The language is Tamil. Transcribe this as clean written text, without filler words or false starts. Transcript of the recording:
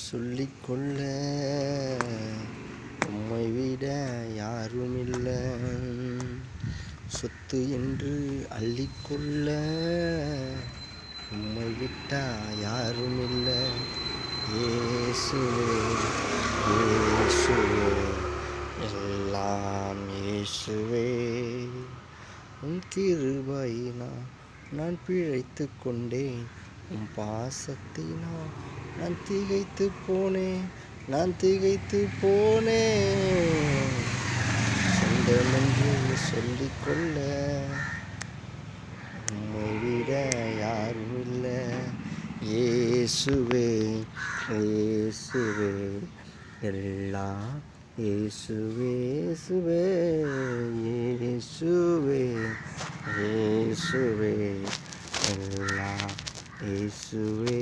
சொல்லிக்கொள்ள உம்மை விட யாருமில்ல. சொத்து என்று அள்ளிக்கொள்ள உம்மை விட்டா யாருமில்ல. இயேசுவே இயேசுவே எல்லாம் இயேசுவே. உம் கிருபையினால் நான் பிழைத்து கொண்டேன். உம் பாசத்தினால் நான் திகைத்து போனேன். சொந்தமென்று சொல்லிக்கொள்ள உம்மை விட யாரும் இல்லை. இயேசுவே இயேசுவே எல்லாம் இயேசுவே இயேசுவே இயேசுவே இயேசுவே எல்லாம் இயேசுவே.